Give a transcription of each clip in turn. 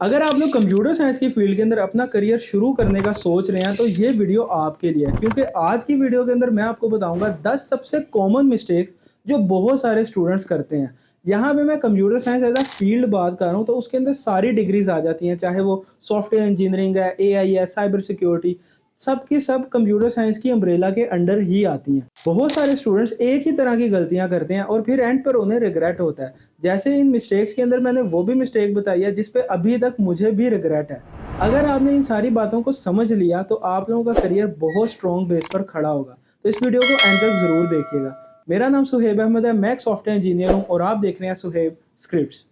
अगर आप लोग कंप्यूटर साइंस की फील्ड के अंदर अपना करियर शुरू करने का सोच रहे हैं तो ये वीडियो आपके लिए है, क्योंकि आज की वीडियो के अंदर मैं आपको बताऊंगा 10 सबसे कॉमन मिस्टेक्स जो बहुत सारे स्टूडेंट्स करते हैं। यहाँ पे मैं computer science as a field बात कर रहा हूँ तो उसके अंदर सारी डिग्रीज आ जाती हैं, चाहे वो सॉफ्टवेयर इंजीनियरिंग है, एआई है, साइबर सिक्योरिटी, सब की सब कंप्यूटर साइंस की अम्ब्रेला के अंडर ही आती हैं। बहुत सारे स्टूडेंट्स एक ही तरह की गलतियां करते हैं और फिर एंड पर उन्हें रिग्रेट होता है। जैसे इन मिस्टेक्स के अंदर मैंने वो भी मिस्टेक बताई है जिस पे अभी तक मुझे भी रिग्रेट है। अगर आपने इन सारी बातों को समझ लिया तो आप लोगों का करियर बहुत स्ट्रॉन्ग बेस पर खड़ा होगा। तो इस वीडियो को एंड तक जरूर देखिएगा। मेरा नाम सुहेब अहमद है, मैं एक सॉफ्टवेयर इंजीनियर हूँ और आप देख रहे हैं सुहेब स्क्रिप्ट्स।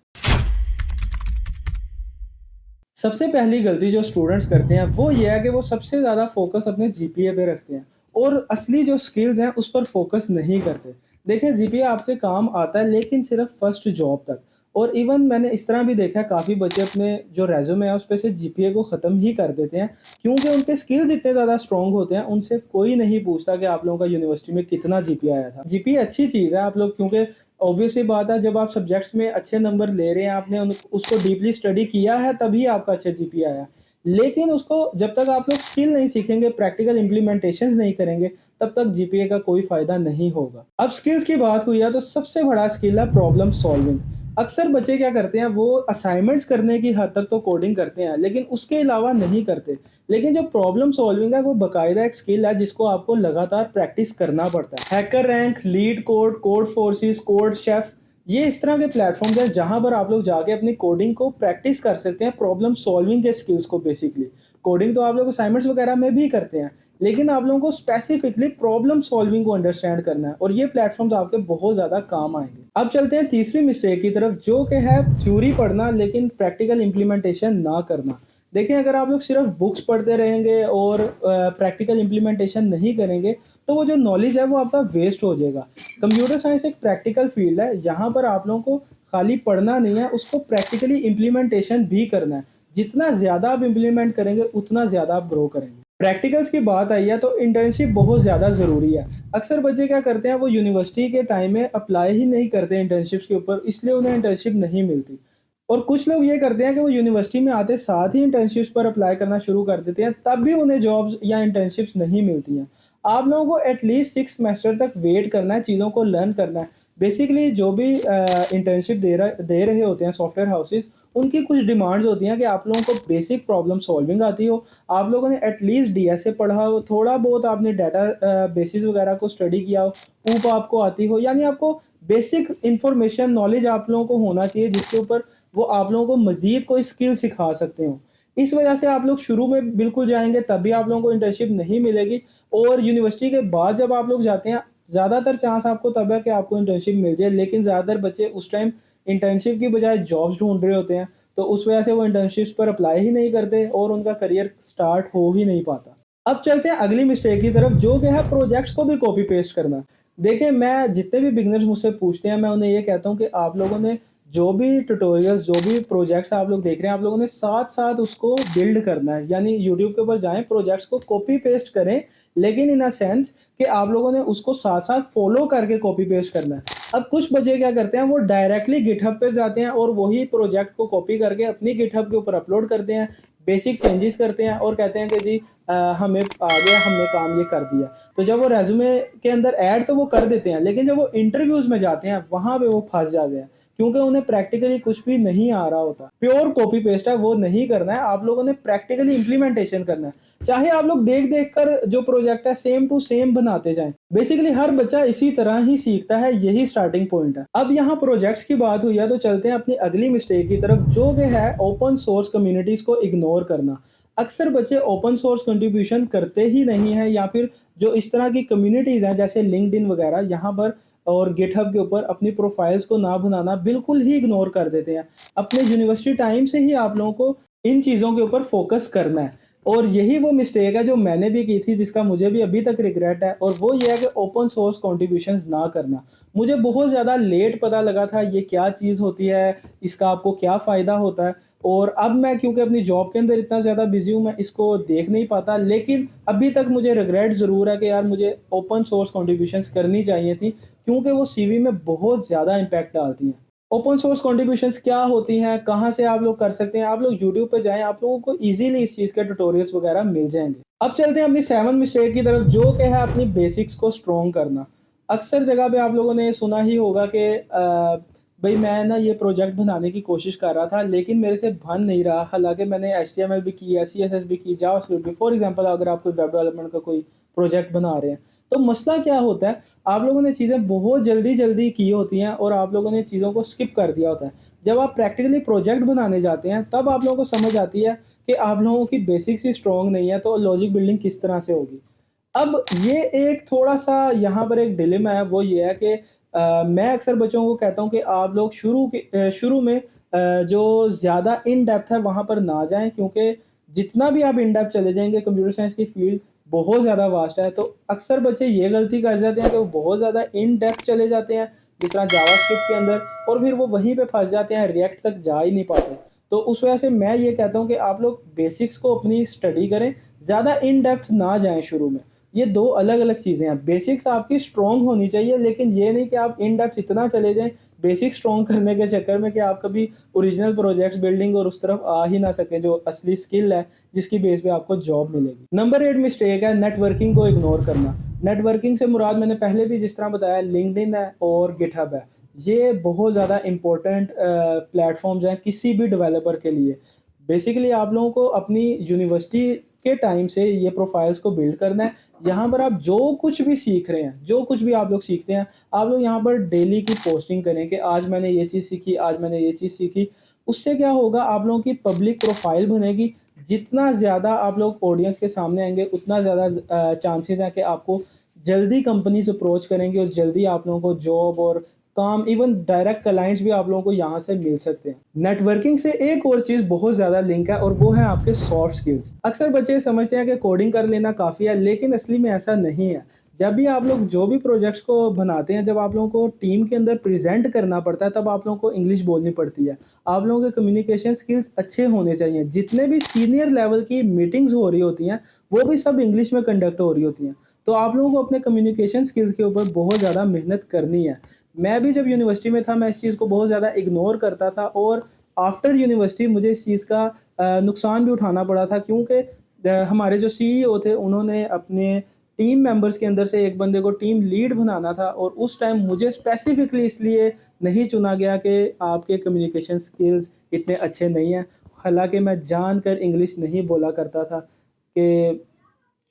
सबसे पहली गलती जो स्टूडेंट्स करते हैं वो ये है कि वो सबसे ज़्यादा फोकस अपने जीपीए पे रखते हैं और असली जो स्किल्स हैं उस पर फोकस नहीं करते। देखिए, जीपीए आपके काम आता है लेकिन सिर्फ फर्स्ट जॉब तक। और इवन मैंने इस तरह भी देखा है, काफ़ी बच्चे अपने जो रेज्यूमे है उस पर से जीपीए को ख़त्म ही कर देते हैं, क्योंकि उनके स्किल्स इतने ज़्यादा स्ट्रॉन्ग होते हैं। उनसे कोई नहीं पूछता कि आप लोगों का यूनिवर्सिटी में कितना जीपीए आया था। जीपीए अच्छी चीज़ है आप लोग, क्योंकि ऑब्वियस सी बात है, जब आप सब्जेक्ट्स में अच्छे नंबर ले रहे हैं, आपने उसको डीपली स्टडी किया है, तभी आपका अच्छा जीपीए आया। लेकिन उसको जब तक आप लोग स्किल नहीं सीखेंगे, प्रैक्टिकल इम्प्लीमेंटेशंस नहीं करेंगे, तब तक जीपीए का कोई फायदा नहीं होगा। अब स्किल्स की बात हुई है तो सबसे बड़ा स्किल है प्रॉब्लम सॉल्विंग। अक्सर बच्चे क्या करते हैं, वो असाइनमेंट्स करने की हद तक तो कोडिंग करते हैं लेकिन उसके अलावा नहीं करते। लेकिन जो प्रॉब्लम सॉल्विंग है वो बाकायदा एक स्किल है जिसको आपको लगातार प्रैक्टिस करना पड़ता है। Hacker rank, leet code, code forces, code chef, ये इस तरह के प्लेटफॉर्म्स हैं जहां पर आप लोग जाके अपनी कोडिंग को प्रैक्टिस कर सकते हैं, प्रॉब्लम सॉल्विंग के स्किल्स को। बेसिकली कोडिंग तो आप लोग असाइनमेंट्स वगैरह में भी करते हैं, लेकिन आप लोगों को स्पेसिफिकली प्रॉब्लम सॉल्विंग को अंडरस्टैंड करना है और ये प्लेटफॉर्म्स आपके बहुत ज़्यादा काम आएंगे। अब चलते हैं तीसरी मिस्टेक की तरफ, जो कि है थ्योरी पढ़ना लेकिन प्रैक्टिकल इम्प्लीमेंटेशन ना करना। देखिए, अगर आप लोग सिर्फ बुक्स पढ़ते रहेंगे और प्रैक्टिकल इम्प्लीमेंटेशन नहीं करेंगे तो वो जो नॉलेज है वो आपका वेस्ट हो जाएगा। कंप्यूटर साइंस एक प्रैक्टिकल फील्ड है, यहाँ पर आप लोगों को खाली पढ़ना नहीं है, उसको प्रैक्टिकली इम्प्लीमेंटेशन भी करना है। जितना ज़्यादा आप इम्प्लीमेंट करेंगे उतना ज़्यादा आप ग्रो करेंगे। प्रैक्टिकल्स की बात आई है तो इंटर्नशिप बहुत ज़्यादा ज़रूरी है। अक्सर बच्चे क्या करते हैं, वो यूनिवर्सिटी के टाइम में अप्लाई ही नहीं करते इंटर्नशिप्स के ऊपर, इसलिए उन्हें इंटर्नशिप नहीं मिलती। और कुछ लोग ये करते हैं कि वो यूनिवर्सिटी में आते साथ ही इंटर्नशिप्स पर अप्लाई करना शुरू कर देते हैं, तब भी उन्हें जॉब्स या इंटर्नशिप्स नहीं मिलती हैं। आप लोगों को एटलीस्ट 6 सेमेस्टर तक वेट करना है, चीज़ों को लर्न करना है। बेसिकली जो भी इंटर्नशिप दे रहे होते हैं सॉफ्टवेयर हाउसेस, उनकी कुछ डिमांड्स होती हैं कि आप लोगों को बेसिक प्रॉब्लम सॉल्विंग आती हो, आप लोगों ने एटलीस्ट डीएसए पढ़ा हो, थोड़ा बहुत आपने डाटा बेसिस वगैरह को स्टडी किया हो, ऊप आपको आती हो, यानी आपको बेसिक इंफॉर्मेशन नॉलेज आप लोगों को होना चाहिए जिसके ऊपर वो आप लोगों को मजीद कोई स्किल सिखा सकते हो। इस वजह से आप लोग शुरू में बिल्कुल जाएंगे तभी आप लोगों को इंटर्नशिप नहीं मिलेगी, और यूनिवर्सिटी के बाद जब आप लोग जाते हैं, ज़्यादातर चांस आपको तब है कि आपको इंटर्नशिप मिल जाए, लेकिन ज़्यादातर बच्चे उस टाइम इंटर्नशिप की बजाय जॉब्स ढूंढ रहे होते हैं, तो उस वजह से वो इंटर्नशिप्स पर अप्लाई ही नहीं करते और उनका करियर स्टार्ट हो ही नहीं पाता। अब चलते हैं अगली मिस्टेक की तरफ, जो कि है प्रोजेक्ट्स को भी कॉपी पेस्ट करना। देखिए, मैं जितने भी बिगनर्स मुझसे पूछते हैं, मैं उन्हें ये कहता हूँ कि आप लोगों ने जो भी ट्यूटोरियल्स, जो भी प्रोजेक्ट्स आप लोग देख रहे हैं, आप लोगों ने साथ साथ उसको बिल्ड करना है। यानी यूट्यूब के ऊपर जाएं, प्रोजेक्ट्स को कॉपी पेस्ट करें, लेकिन इन अ सेंस कि आप लोगों ने उसको साथ साथ फॉलो करके कॉपी पेस्ट करना है। अब कुछ बच्चे क्या करते हैं, वो डायरेक्टली गिटहब पे जाते हैं और वही प्रोजेक्ट को कॉपी करके अपनी गिटहब के ऊपर अपलोड करते हैं, बेसिक चेंजेस करते हैं और कहते हैं कि जी हमें आ गया, हमने काम ये कर दिया। तो जब वो रेज्यूमे के अंदर ऐड तो वो कर देते हैं, लेकिन जब वो इंटरव्यूज में जाते हैं वहां पे वो फंस जाते हैं, क्योंकि उन्हें प्रैक्टिकली कुछ भी नहीं आ रहा होता। प्योर कॉपी पेस्ट है वो नहीं करना है, आप लोगों ने प्रैक्टिकली इंप्लीमेंटेशन करना है। चाहे आप लोग देख देख कर जो प्रोजेक्ट है सेम टू सेम बनाते जाएं। बेसिकली हर बच्चा इसी तरह ही सीखता है, यही स्टार्टिंग पॉइंट है। अब यहाँ प्रोजेक्ट्स की बात हुई है तो चलते हैं अपनी अगली मिस्टेक की तरफ, जो कि है ओपन सोर्स कम्युनिटीज को इग्नोर करना। अक्सर बच्चे ओपन सोर्स कंट्रीब्यूशन करते ही नहीं है, या फिर जो इस तरह की कम्युनिटीज हैं जैसे लिंक्डइन वगैरह, यहाँ पर और गिटहब के ऊपर अपनी प्रोफाइल्स को ना बनाना बिल्कुल ही इग्नोर कर देते हैं। अपने यूनिवर्सिटी टाइम से ही आप लोगों को इन चीज़ों के ऊपर फोकस करना है, और यही वो मिस्टेक है जो मैंने भी की थी, जिसका मुझे भी अभी तक रिग्रेट है, और वो ये है कि ओपन सोर्स कॉन्ट्रीब्यूशंस ना करना। मुझे बहुत ज़्यादा लेट पता लगा था ये क्या चीज़ होती है, इसका आपको क्या फ़ायदा होता है, और अब मैं क्योंकि अपनी जॉब के अंदर इतना ज़्यादा बिजी हूँ, मैं इसको देख नहीं पाता। लेकिन अभी तक मुझे रिग्रेट ज़रूर है कि यार मुझे ओपन सोर्स कॉन्ट्रीब्यूशंस करनी चाहिए थी, क्योंकि वो सीवी में बहुत ज़्यादा इम्पैक्ट डालती हैं। ओपन सोर्स कॉन्ट्रीब्यूशंस क्या होती हैं, कहाँ से आप लोग कर सकते हैं, आप लोग यूट्यूब पे जाएँ, आप लोगों को ईज़िली इस चीज़ के ट्यूटोरियल्स वगैरह मिल जाएँगे। अब चलते हैं अपनी 7 मिस्टेक की तरफ, जो कि है अपनी बेसिक्स को स्ट्रॉन्ग करना। अक्सर जगह पे आप लोगों ने सुना ही होगा कि भई मैं ना ये प्रोजेक्ट बनाने की कोशिश कर रहा था, लेकिन मेरे से बन नहीं रहा। हालाँकि मैंने एचटीएमएल भी की है, सीएसएस भी की, जावास्क्रिप्ट भी। फॉर एग्ज़ाम्पल अगर आप कोई वेब डेवलपमेंट का कोई प्रोजेक्ट बना रहे हैं, तो मसला क्या होता है, आप लोगों ने चीज़ें बहुत जल्दी-जल्दी की होती हैं और आप लोगों ने चीज़ों को स्किप कर दिया होता है। जब आप प्रैक्टिकली प्रोजेक्ट बनाने जाते हैं, तब आप लोगों को समझ आती है कि आप लोगों की बेसिक्स ही स्ट्रॉन्ग नहीं है, तो लॉजिक बिल्डिंग किस तरह से होगी। अब ये एक थोड़ा-सा यहाँ पर एक डिलेमा है, वो ये है कि मैं अक्सर बच्चों को कहता हूँ कि आप लोग शुरू में जो ज़्यादा इन डेप्थ है वहाँ पर ना जाएँ, क्योंकि जितना भी आप इन डेप्थ चले जाएँगे, कंप्यूटर साइंस की फ़ील्ड बहुत ज़्यादा वास्ट है। तो अक्सर बच्चे ये गलती कर जाते हैं कि वो बहुत ज़्यादा इन डेप्थ चले जाते हैं, जिस तरह जावास्क्रिप्ट के अंदर, और फिर वो वहीं पे फँस जाते हैं, रिएक्ट तक जा ही नहीं पाते। तो उस वजह से मैं ये कहता हूँ कि आप लोग बेसिक्स को अपनी स्टडी करें, ज़्यादा इन डेप्थ ना जाएँ शुरू में। ये 2 अलग-अलग चीज़ें हैं। बेसिक्स आपकी स्ट्रॉन्ग होनी चाहिए, लेकिन ये नहीं कि आप इन डेप्थ इतना चले जाएँ बेसिक स्ट्रॉन्ग करने के चक्कर में कि आप कभी ओरिजिनल प्रोजेक्ट्स बिल्डिंग और उस तरफ आ ही ना सकें, जो असली स्किल है, जिसकी बेस पे आपको जॉब मिलेगी। नंबर 8 मिस्टेक है नेटवर्किंग को इग्नोर करना। नेटवर्किंग से मुराद मैंने पहले भी जिस तरह बताया, लिंक्डइन है और गिटहब है। ये बहुत ज़्यादा इम्पोर्टेंट प्लेटफ़ॉर्म्स हैं किसी भी डेवलपर के लिए। बेसिकली आप लोगों को अपनी यूनिवर्सिटी के टाइम से ये प्रोफाइल्स को बिल्ड करना है। यहाँ पर आप जो कुछ भी सीख रहे हैं, जो कुछ भी आप लोग सीखते हैं, आप लोग यहाँ पर डेली की पोस्टिंग करें कि आज मैंने ये चीज़ सीखी, आज मैंने ये चीज़ सीखी। उससे क्या होगा, आप लोगों की पब्लिक प्रोफाइल बनेगी। जितना ज़्यादा आप लोग ऑडियंस के सामने आएँगे, उतना ज़्यादा चांसेस हैं कि आपको जल्दी कंपनीज़ अप्रोच करेंगे और जल्दी आप लोगों को जॉब और काम, इवन डायरेक्ट क्लाइंट्स भी आप लोगों को यहाँ से मिल सकते हैं। नेटवर्किंग से एक और चीज़ बहुत ज़्यादा लिंक है, और वो है आपके सॉफ्ट स्किल्स। अक्सर बच्चे समझते हैं कि कोडिंग कर लेना काफ़ी है, लेकिन असली में ऐसा नहीं है। जब भी आप लोग जो भी प्रोजेक्ट्स को बनाते हैं, जब आप लोगों को टीम के अंदर प्रेज़ेंट करना पड़ता है, तब आप लोगों को इंग्लिश बोलनी पड़ती है। आप लोगों के कम्युनिकेशन स्किल्स अच्छे होने चाहिए। जितने भी सीनियर लेवल की मीटिंग्स हो रही होती हैं, वो भी सब इंग्लिश में कंडक्ट हो रही होती हैं। तो आप लोगों को अपने कम्युनिकेशन स्किल्स के ऊपर बहुत ज़्यादा मेहनत करनी है। मैं भी जब यूनिवर्सिटी में था, मैं इस चीज़ को बहुत ज़्यादा इग्नोर करता था, और आफ्टर यूनिवर्सिटी मुझे इस चीज़ का नुकसान भी उठाना पड़ा था, क्योंकि हमारे जो सीईओ थे, उन्होंने अपने टीम मेंबर्स के अंदर से एक बंदे को टीम लीड बनाना था, और उस टाइम मुझे स्पेसिफिकली इसलिए नहीं चुना गया कि आपके कम्युनिकेशन स्किल्स इतने अच्छे नहीं हैं। हालाँकि मैं जानकर इंग्लिश नहीं बोला करता था कि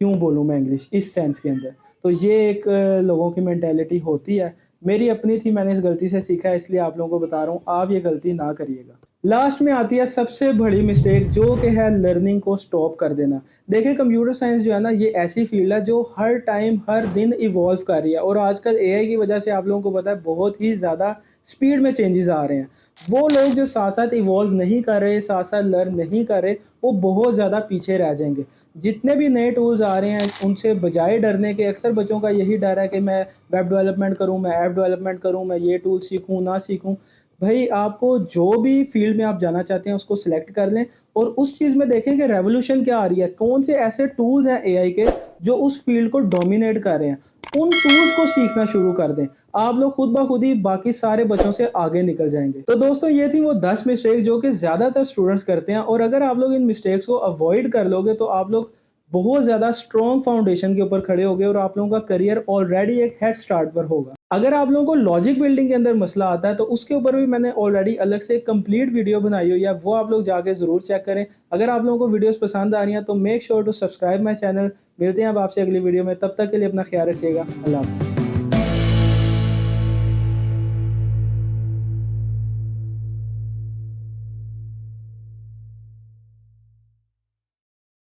क्यों बोलूँ मैं इंग्लिश इस सेंस के अंदर। तो ये एक लोगों की मेंटालिटी होती है। मेरी अपनी थी, मैंने इस गलती से सीखा है, इसलिए आप लोगों को बता रहा हूँ, आप ये गलती ना करिएगा। लास्ट में आती है सबसे बड़ी मिस्टेक, जो कि है लर्निंग को स्टॉप कर देना। देखिए, कंप्यूटर साइंस जो है ना, ये ऐसी फील्ड है जो हर टाइम, हर दिन इवॉल्व कर रही है, और आजकल एआई की वजह से आप लोगों को पता है बहुत ही ज़्यादा स्पीड में चेंजेस आ रहे हैं। वो लोग जो साथ-साथ इवॉल्व नहीं कर रहे, साथ-साथ लर्न नहीं कर रहे, वो बहुत ज़्यादा पीछे रह जाएँगे। जितने भी नए टूल्स आ रहे हैं, उनसे बजाय डरने के, अक्सर बच्चों का यही डर है कि मैं वेब डेवलपमेंट करूँ, मैं ऐप डेवलपमेंट करूँ, मैं ये टूल सीखूँ, ना सीखूँ। भई, आपको जो भी फ़ील्ड में आप जाना चाहते हैं, उसको सिलेक्ट कर लें, और उस चीज़ में देखें कि रेवोल्यूशन क्या आ रही है, कौन से ऐसे टूल्स हैं एआई के जो उस फ़ील्ड को डोमिनेट कर रहे हैं। उन टूल्स को सीखना शुरू कर दें। आप लोग खुद ब खुद ही बाकी सारे बच्चों से आगे निकल जाएँगे। तो दोस्तों, ये थी वो 10 मिस्टेक जो कि ज़्यादातर स्टूडेंट्स करते हैं, और अगर आप लोग इन मिस्टेक्स को अवॉइड कर लोगे, तो आप लोग बहुत ज़्यादा स्ट्रॉन्ग फाउंडेशन के ऊपर खड़े होगे, और आप लोगों का करियर ऑलरेडी एक हेड स्टार्ट पर होगा। अगर आप लोगों को लॉजिक बिल्डिंग के अंदर मसला आता है, तो उसके ऊपर भी मैंने ऑलरेडी अलग से एक कंप्लीट वीडियो बनाई हुई है, वो आप लोग जाके ज़रूर चेक करें। अगर आप लोगों को वीडियोस पसंद आ रही हैं, तो make sure to subscribe my channel. मिलते हैं अब आपसे अगली वीडियो में, तब तक के लिए अपना ख्याल रखिएगा। अल्लाह हाफ़िज़।